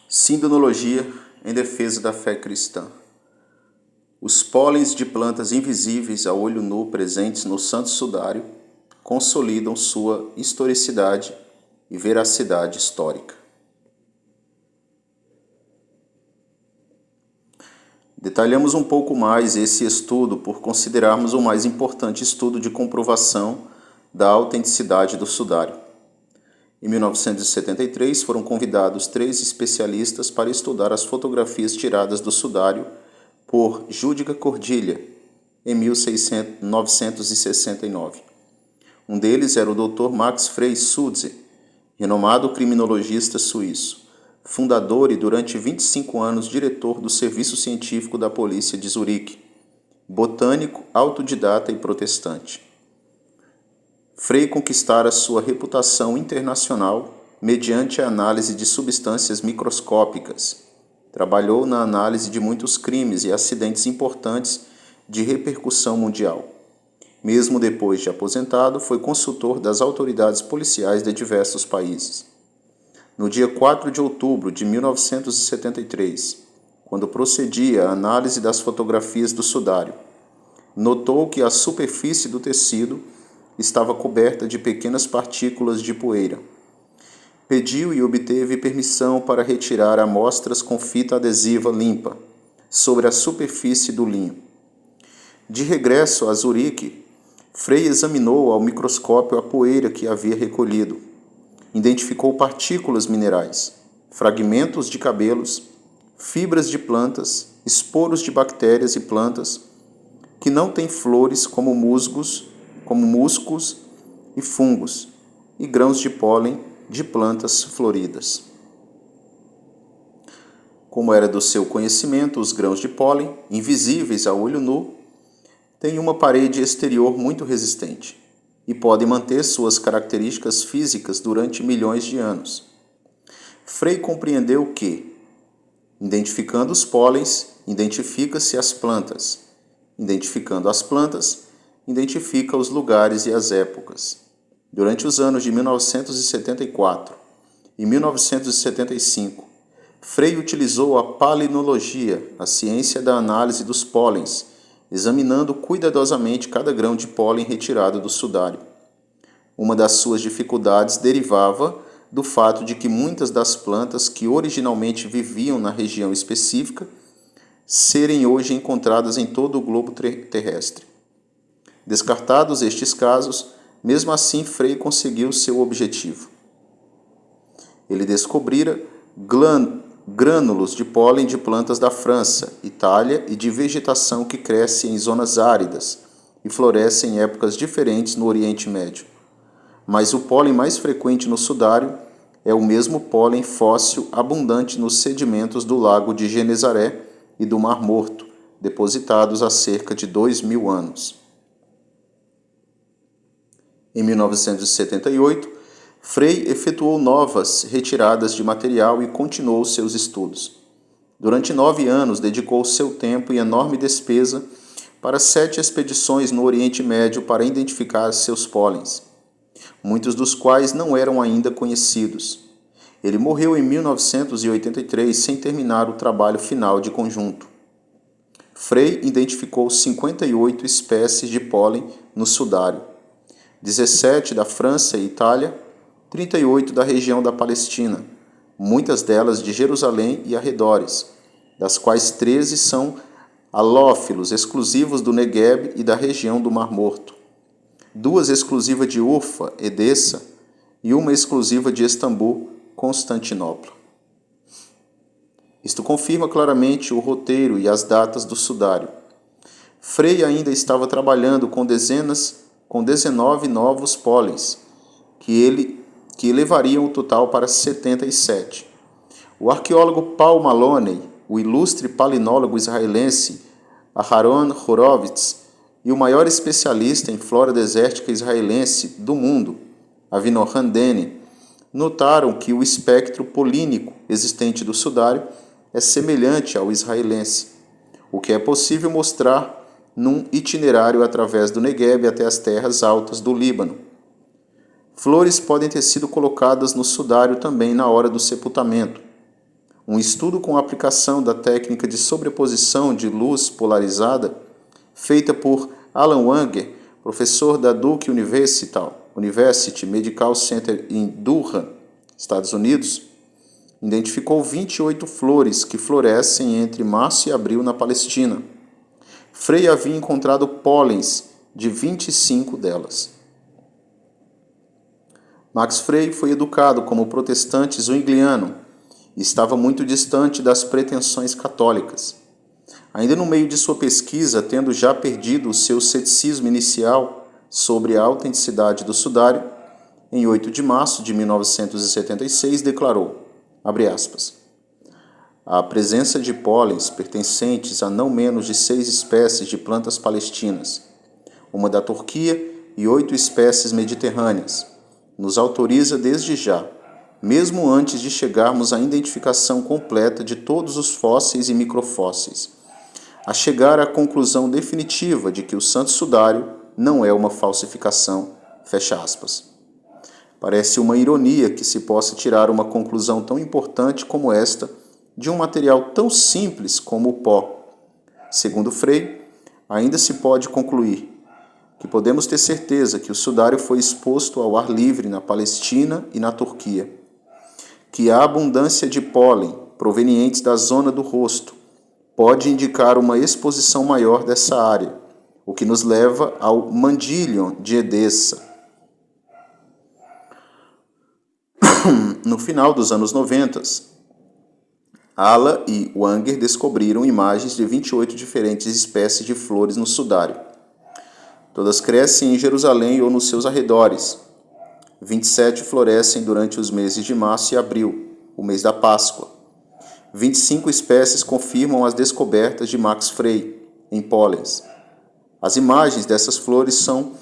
Sindonologia em defesa da fé cristã. Os pólens de plantas invisíveis a olho nu presentes no Santo Sudário consolidam sua historicidade e veracidade histórica. Detalhamos um pouco mais esse estudo por considerarmos o mais importante estudo de comprovação da autenticidade do sudário. Em 1973, foram convidados 3 especialistas para estudar as fotografias tiradas do sudário por Judika Cordilha, em 1969. Um deles era o Dr. Max Frei Schütze, renomado criminologista suíço, fundador e durante 25 anos diretor do Serviço Científico da Polícia de Zurique, botânico, autodidata e protestante. Frei conquistara sua reputação internacional mediante a análise de substâncias microscópicas. Trabalhou na análise de muitos crimes e acidentes importantes de repercussão mundial. Mesmo depois de aposentado, foi consultor das autoridades policiais de diversos países. No dia 4 de outubro de 1973, quando procedia à análise das fotografias do sudário, notou que a superfície do tecido estava coberta de pequenas partículas de poeira. Pediu e obteve permissão para retirar amostras com fita adesiva limpa sobre a superfície do linho. De regresso a Zurique, Frei examinou ao microscópio a poeira que havia recolhido. Identificou partículas minerais, fragmentos de cabelos, fibras de plantas, esporos de bactérias e plantas que não têm flores como musgos e fungos, e grãos de pólen de plantas floridas. Como era do seu conhecimento, os grãos de pólen, invisíveis a olho nu, têm uma parede exterior muito resistente e podem manter suas características físicas durante milhões de anos. Frei compreendeu que, identificando os pólens, identifica-se as plantas. Identificando as plantas, identifica os lugares e as épocas. Durante os anos de 1974 e 1975, Frei utilizou a palinologia, a ciência da análise dos pólens, examinando cuidadosamente cada grão de pólen retirado do sudário. Uma das suas dificuldades derivava do fato de que muitas das plantas que originalmente viviam na região específica serem hoje encontradas em todo o globo terrestre. Descartados estes casos, mesmo assim Frei conseguiu seu objetivo. Ele descobrira grânulos de pólen de plantas da França, Itália e de vegetação que cresce em zonas áridas e floresce em épocas diferentes no Oriente Médio. Mas o pólen mais frequente no sudário é o mesmo pólen fóssil abundante nos sedimentos do lago de Genezaré e do Mar Morto, depositados há cerca de 2.000 anos. Em 1978, Frei efetuou novas retiradas de material e continuou seus estudos. Durante 9 anos, dedicou seu tempo e enorme despesa para 7 expedições no Oriente Médio para identificar seus pólens, muitos dos quais não eram ainda conhecidos. Ele morreu em 1983 sem terminar o trabalho final de conjunto. Frei identificou 58 espécies de pólen no sudário, 17 da França e Itália, 38 da região da Palestina, muitas delas de Jerusalém e arredores, das quais 13 são halófilos exclusivos do Negueb e da região do Mar Morto, 2 exclusivas de Urfa, Edessa, e uma exclusiva de Istambul, Constantinopla. Isto confirma claramente o roteiro e as datas do sudário. Frei ainda estava trabalhando com 19 novos pólens, que elevariam o total para 77. O arqueólogo Paul Maloney, o ilustre palinólogo israelense Aharon Horowitz e o maior especialista em flora desértica israelense do mundo, Avinoam Deni, notaram que o espectro polínico existente do sudário é semelhante ao israelense, o que é possível mostrar num itinerário através do Negueb até as terras altas do Líbano. Flores podem ter sido colocadas no sudário também na hora do sepultamento. um estudo com a aplicação da técnica de sobreposição de luz polarizada, feita por Alan Wanger, professor da Duke University Medical Center em Durham, Estados Unidos, identificou 28 flores que florescem entre março e abril na Palestina. Frey havia encontrado pólens de 25 delas. Max Frey foi educado como protestante zwingliano e estava muito distante das pretensões católicas. Ainda no meio de sua pesquisa, tendo já perdido o seu ceticismo inicial sobre a autenticidade do sudário, em 8 de março de 1976 declarou, abre aspas, a presença de pólens pertencentes a não menos de 6 espécies de plantas palestinas, uma da Turquia e 8 espécies mediterrâneas, nos autoriza desde já, mesmo antes de chegarmos à identificação completa de todos os fósseis e microfósseis, a chegar à conclusão definitiva de que o Santo Sudário não é uma falsificação, fecha aspas. Parece uma ironia que se possa tirar uma conclusão tão importante como esta de um material tão simples como o pó. Segundo Frey, ainda se pode concluir que podemos ter certeza que o sudário foi exposto ao ar livre na Palestina e na Turquia, que a abundância de pólen provenientes da zona do rosto pode indicar uma exposição maior dessa área, o que nos leva ao Mandilion de Edessa. No final dos anos 90, Ala e Wanger descobriram imagens de 28 diferentes espécies de flores no sudário. Todas crescem em Jerusalém ou nos seus arredores. 27 florescem durante os meses de março e abril, o mês da Páscoa. 25 espécies confirmam as descobertas de Max Frey em pólens. As imagens dessas flores são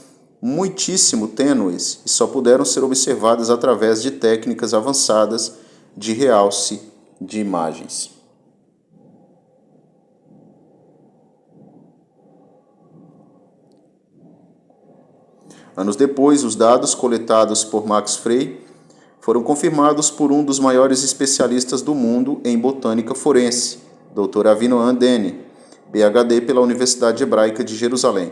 muitíssimo tênues e só puderam ser observadas através de técnicas avançadas de realce de imagens. Anos depois, os dados coletados por Max Frey foram confirmados por um dos maiores especialistas do mundo em botânica forense, Dr. Avinoam Deni, PhD pela Universidade Hebraica de Jerusalém.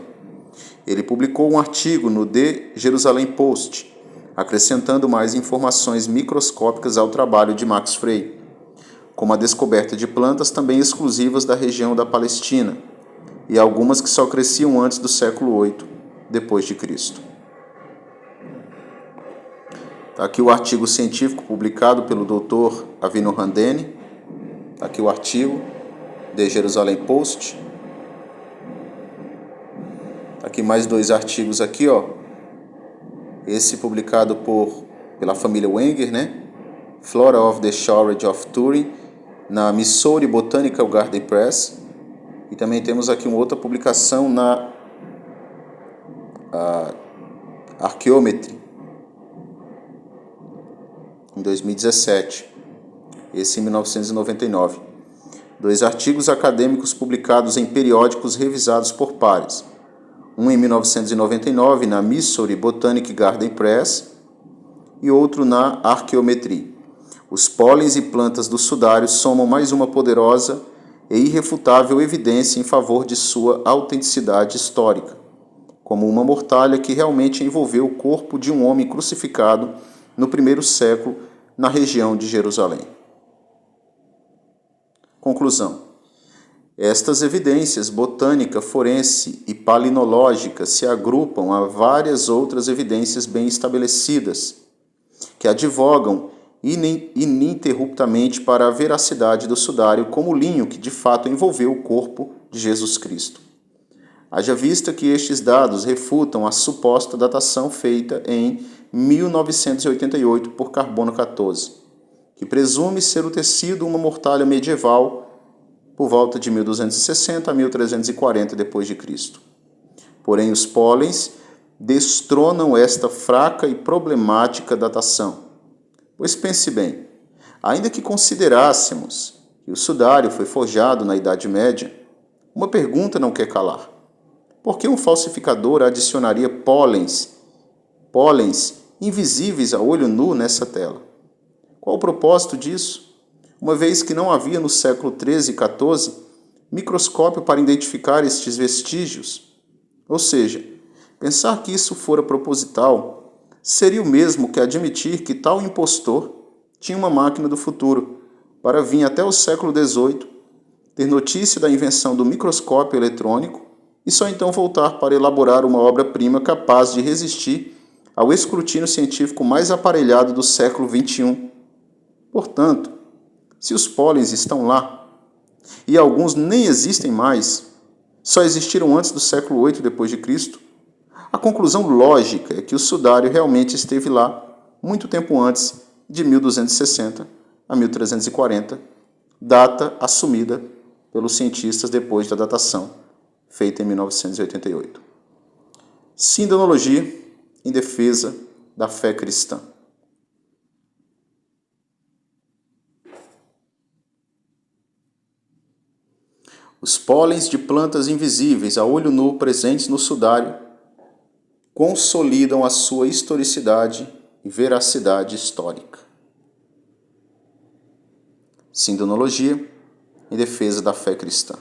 Ele publicou um artigo no The Jerusalem Post, acrescentando mais informações microscópicas ao trabalho de Max Frey, como a descoberta de plantas também exclusivas da região da Palestina, e algumas que só cresciam antes do século VIII, depois de Cristo. Está aqui o artigo científico publicado pelo Dr. Avinoam Deni. Está aqui o artigo The Jerusalem Post. Tá aqui mais 2 artigos aqui, ó. Esse publicado pela família Wenger, né? Flora of the Shorage of Turin, na Missouri Botanical Garden Press. E também temos aqui uma outra publicação na Archaeometry, em 2017, esse em 1999. 2 artigos acadêmicos publicados em periódicos revisados por pares. Um em 1999 na Missouri Botanic Garden Press e outro na Archaeometry. Os pólens e plantas do sudário somam mais uma poderosa e irrefutável evidência em favor de sua autenticidade histórica, como uma mortalha que realmente envolveu o corpo de um homem crucificado no 1º século na região de Jerusalém. Conclusão. Estas evidências botânica, forense e palinológica se agrupam a várias outras evidências bem estabelecidas, que advogam ininterruptamente para a veracidade do sudário como linho que de fato envolveu o corpo de Jesus Cristo. Haja vista que estes dados refutam a suposta datação feita em 1988 por Carbono 14, que presume ser o tecido uma mortalha medieval por volta de 1260 a 1340 d.C. Porém, os pólens destronam esta fraca e problemática datação. Pois pense bem, ainda que considerássemos que o sudário foi forjado na Idade Média, uma pergunta não quer calar. Por que um falsificador adicionaria pólens invisíveis a olho nu nessa tela? Qual o propósito disso? uma vez que não havia no século XIII e XIV microscópio para identificar estes vestígios. Ou seja, pensar que isso fora proposital seria o mesmo que admitir que tal impostor tinha uma máquina do futuro para vir até o século XVIII, ter notícia da invenção do microscópio eletrônico e só então voltar para elaborar uma obra-prima capaz de resistir ao escrutínio científico mais aparelhado do século XXI. Portanto, se os pólens estão lá, e alguns nem existem mais, só existiram antes do século VIII d.C., a conclusão lógica é que o sudário realmente esteve lá muito tempo antes de 1260 a 1340, data assumida pelos cientistas depois da datação, feita em 1988. Sindonologia em defesa da fé cristã. Os pólens de plantas invisíveis a olho nu presentes no sudário consolidam a sua historicidade e veracidade histórica. Sindonologia em defesa da fé cristã.